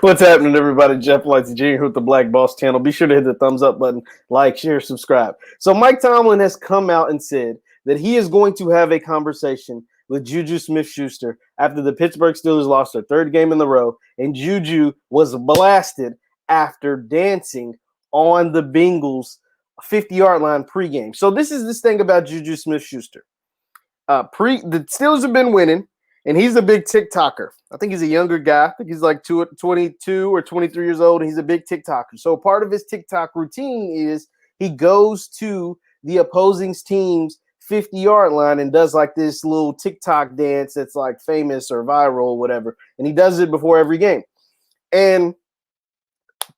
What's happening, everybody? Jeff Lightsy Jr. here with the Black Boss channel. Be sure to hit the thumbs up button, like, share, subscribe. So Mike Tomlin has come out and said that he is going to have a conversation with Juju Smith Schuster after the Pittsburgh Steelers lost their third game in a row, and Juju was blasted after dancing on the Bengals 50-yard line pregame. So this is this thing about Juju Smith Schuster. The Steelers have been winning. And he's a big TikToker. I think he's a younger guy. I think he's like 22 or 23 years old, and he's a big TikToker. So part of his TikTok routine is he goes to the opposing team's 50-yard line and does like this little TikTok dance that's like famous or viral or whatever. And he does it before every game. And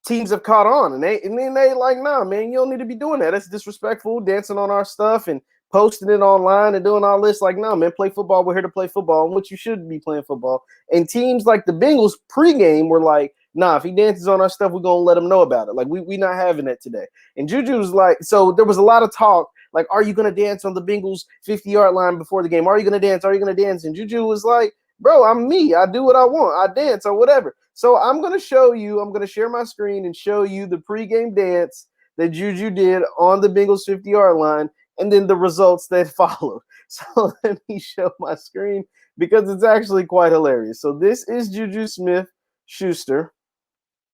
teams have caught on, and then they like, nah, man, you don't need to be doing that. That's disrespectful, dancing on our stuff and posting it online and doing all this. Like, no, man, play football. We're here to play football, and what you should be playing football. And teams like the Bengals pregame were like, nah, if he dances on our stuff, we're going to let him know about it. Like, we not having that today. And Juju was like, so there was a lot of talk, like, are you going to dance on the Bengals 50-yard line before the game? Are you going to dance? Are you going to dance? And Juju was like, bro, I'm me. I do what I want. I dance or whatever. So I'm going to show you, I'm going to share my screen and show you the pregame dance that Juju did on the Bengals 50-yard line, and then the results that followed. So let me show my screen because it's actually quite hilarious. So this is Juju Smith Schuster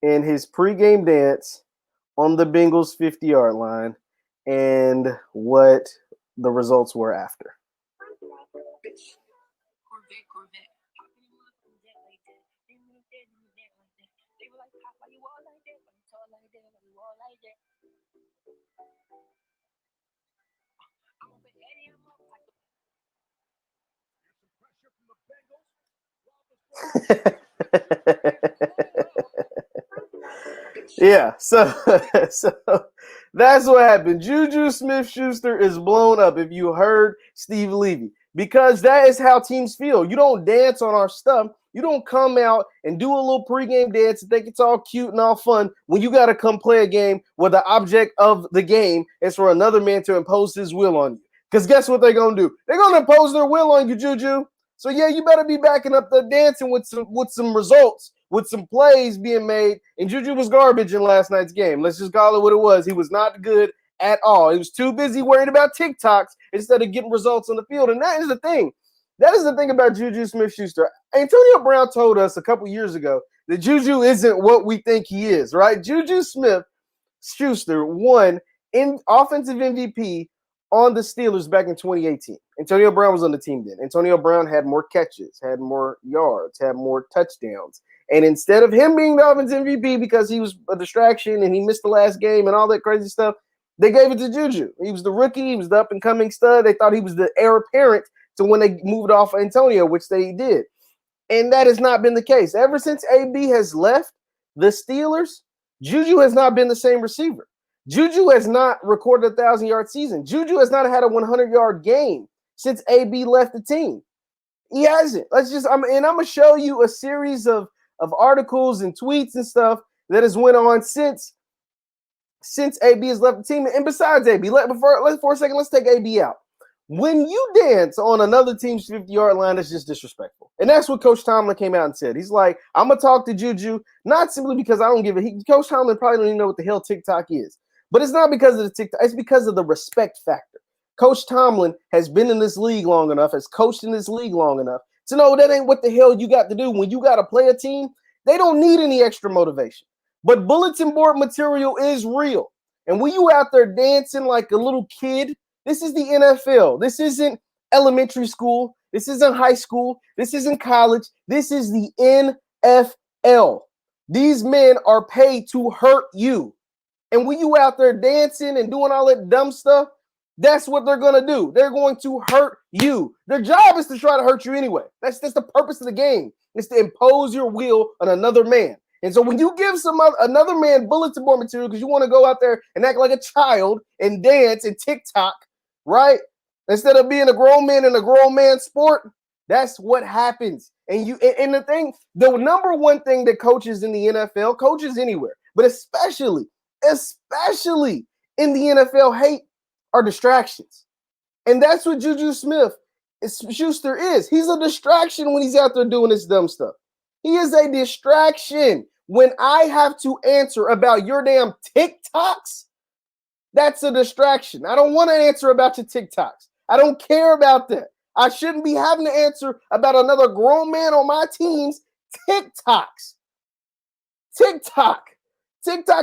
and his pregame dance on the Bengals 50-yard line and what the results were after. Yeah, so that's what happened. Juju Smith Schuster is blown up, if you heard Steve Levy, because that is how teams feel. You don't dance on our stuff. You don't come out and do a little pregame dance and think it's all cute and all fun when you got to come play a game where the object of the game is for another man to impose his will on you. Because guess what they're going to do? They're going to impose their will on you, Juju. So, yeah, you better be backing up the dancing with some results, with some plays being made. And Juju was garbage in last night's game. Let's just call it what it was. He was not good at all. He was too busy worrying about TikToks instead of getting results on the field. And that is the thing. That is the thing about Juju Smith Schuster. Antonio Brown told us a couple years ago that Juju isn't what we think he is, right? Juju Smith Schuster won in offensive MVP on the Steelers back in 2018. Antonio Brown was on the team then. Antonio Brown had more catches, had more yards, had more touchdowns. And instead of him being the offensive MVP because he was a distraction and he missed the last game and all that crazy stuff, they gave it to Juju. He was the rookie. He was the up-and-coming stud. They thought he was the heir apparent to when they moved off Antonio, which they did. And that has not been the case. Ever since AB has left the Steelers, Juju has not been the same receiver. Juju has not recorded a 1,000-yard season. Juju has not had a 100-yard game since AB left the team. He hasn't. I'm going to show you a series of articles and tweets and stuff that has went on since AB has left the team. And besides AB, for a second, let's take AB out. When you dance on another team's 50-yard line, it's just disrespectful. And that's what Coach Tomlin came out and said. He's like, I'm going to talk to Juju, not simply because I don't give a – Coach Tomlin probably don't even know what the hell TikTok is. But it's not because of the TikTok. It's because of the respect factor. Coach Tomlin has been in this league long enough, has coached in this league long enough to know that ain't what the hell you got to do. When you got to play a team, they don't need any extra motivation. But bulletin board material is real. And when you out there dancing like a little kid, this is the NFL. This isn't elementary school. This isn't high school. This isn't college. This is the NFL. These men are paid to hurt you. And when you out there dancing and doing all that dumb stuff, that's what they're going to do. They're going to hurt you. Their job is to try to hurt you anyway. That's the purpose of the game. It's to impose your will on another man. And so when you give another man bulletin board material because you want to go out there and act like a child and dance and TikTok, right? Instead of being a grown man in a grown man sport, that's what happens. And the number one thing that coaches in the NFL, coaches anywhere, but especially in the NFL hate are distractions. And that's what Juju Smith Schuster is. He's a distraction when he's out there doing this dumb stuff. He is a distraction. when I have to answer about your damn TikToks, that's a distraction. I don't want to answer about your TikToks. I don't care about that. I shouldn't be having to answer about another grown man on my team's TikToks. TikTok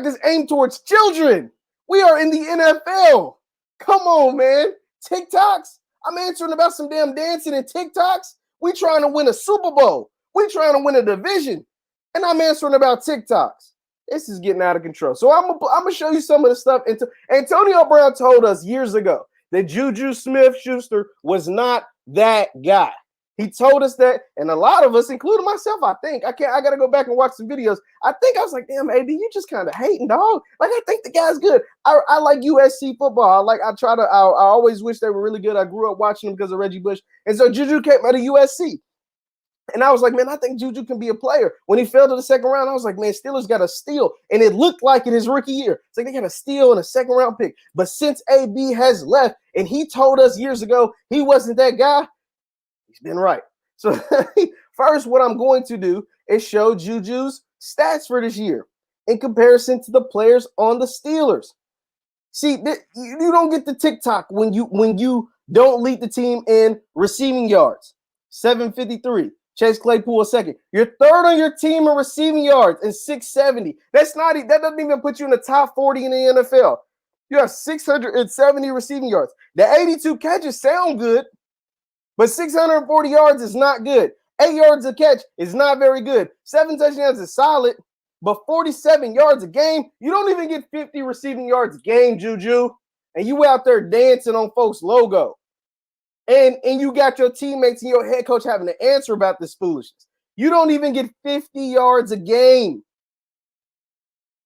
is aimed towards children. We are in the NFL. Come on, man. TikToks? I'm answering about some damn dancing and TikToks. We trying to win a Super Bowl. We trying to win a division. And I'm answering about TikToks. This is getting out of control. So I'm gonna show you some of the stuff. Antonio Brown told us years ago that Juju Smith Schuster was not that guy. He told us that, and a lot of us, including myself, I gotta go back and watch some videos. I think I was like, damn, AB, you just kind of hating, dog. Like, I think the guy's good. I like USC football. I always wish they were really good. I grew up watching them because of Reggie Bush. And so Juju came out of USC. And I was like, man, I think Juju can be a player. When he fell to the second round, I was like, man, Steelers got a steal. And it looked like in his rookie year. It's like they got a steal and a second round pick. But since AB has left, and he told us years ago he wasn't that guy, he's been right. So first, what I'm going to do is show Juju's stats for this year in comparison to the players on the Steelers. See, you don't get the TikTok when you don't lead the team in receiving yards. 753. Chase Claypool a second. You're third on your team in receiving yards and 670. That doesn't even put you in the top 40 in the NFL. You have 670 receiving yards. The 82 catches sound good, but 640 yards is not good. 8 yards a catch is not very good. 7 touchdowns is solid, but 47 yards a game, you don't even get 50 receiving yards a game, Juju. And you out there dancing on folks' logo. And you got your teammates and your head coach having to answer about this foolishness. You don't even get 50 yards a game.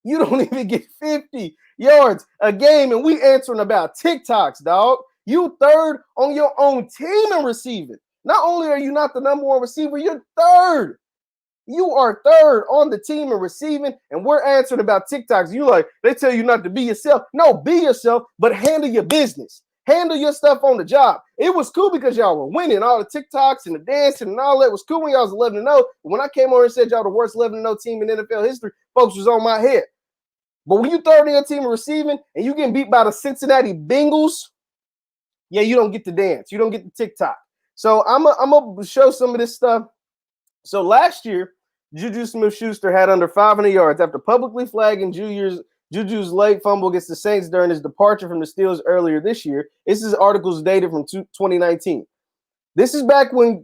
You don't even get 50 yards a game, and we answering about TikToks, dog. You third on your own team in receiving. Not only are you not the number one receiver, you're third. You are third on the team in receiving, and we're answering about TikToks. You like, they tell you not to be yourself. No, be yourself, but handle your business. Handle your stuff on the job. It was cool because y'all were winning. All the TikToks and the dancing and all that was cool when y'all was 11-0. When I came over and said y'all the worst 11-0 team in NFL history, folks was on my head. But when you third on your team in receiving and you getting beat by the Cincinnati Bengals, yeah, you don't get the dance. You don't get the TikTok. So I'm going to show some of this stuff. So last year, Juju Smith Schuster had under 500 yards after publicly flagging Juju's late fumble against the Saints during his departure from the Steelers earlier this year. This is articles dated from 2019. This is back when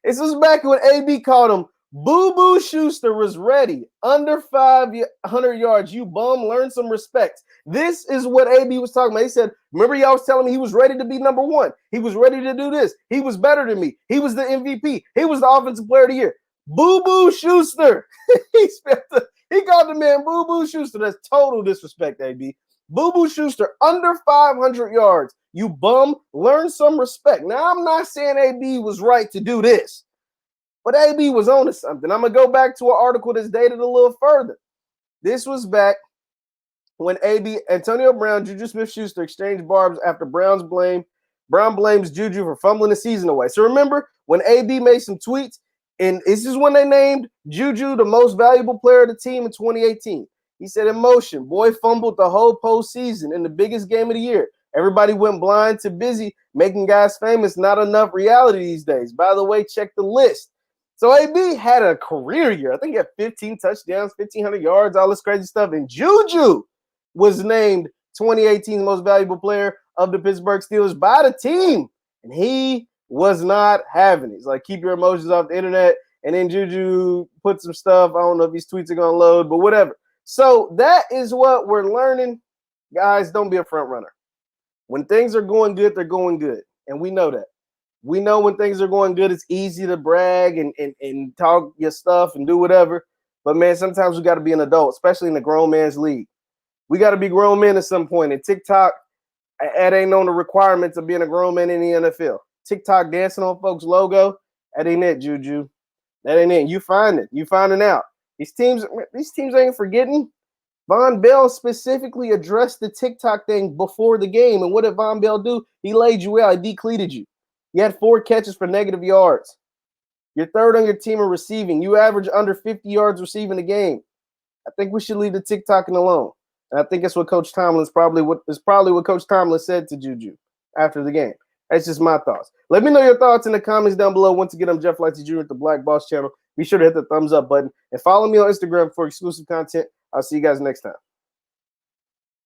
AB called him Boo Boo Schuster was ready. Under 500 yards, you bum, learn some respect. This is what AB was talking about. He said, remember y'all was telling me he was ready to be number one. He was ready to do this. He was better than me. He was the MVP. He was the offensive player of the year. Boo Boo Schuster. He called the man Boo Boo Schuster. That's total disrespect, AB. Boo Boo Schuster, under 500 yards. You bum, learn some respect. Now, I'm not saying AB was right to do this, but AB was on to something. I'm going to go back to an article that's dated a little further. This was back when Antonio Brown, Juju Smith Schuster exchanged barbs after Brown blames Juju for fumbling the season away. So remember when AB made some tweets, and this is when they named Juju the most valuable player of the team in 2018. He said, emotion, boy fumbled the whole postseason in the biggest game of the year. Everybody went blind to busy making guys famous. Not enough reality these days. By the way, check the list. So AB had a career year. I think he had 15 touchdowns, 1,500 yards, all this crazy stuff. And Juju was named 2018's most valuable player of the Pittsburgh Steelers by the team. And he was not having it. He's like, keep your emotions off the internet. And then Juju put some stuff. I don't know if these tweets are going to load, but whatever. So that is what we're learning. Guys, don't be a front runner. When things are going good, they're going good. And we know that. We know when things are going good, it's easy to brag and talk your stuff and do whatever. But, man, sometimes we got to be an adult, especially in the grown man's league. We got to be grown men at some point. And TikTok, that ain't on the requirements of being a grown man in the NFL. TikTok dancing on folks' logo, that ain't it, Juju. That ain't it. You find it. You finding out. These teams ain't forgetting. Von Bell specifically addressed the TikTok thing before the game. And what did Von Bell do? He laid you out. He decleated you. You had 4 catches for negative yards. You're third on your team in receiving. You average under 50 yards receiving a game. I think we should leave the TikToking alone. And I think that's what Coach Tomlin probably what Coach Tomlin said to Juju after the game. That's just my thoughts. Let me know your thoughts in the comments down below. Once again, I'm Jeff Lightsy Jr. at the Black Boss channel. Be sure to hit the thumbs up button and follow me on Instagram for exclusive content. I'll see you guys next time.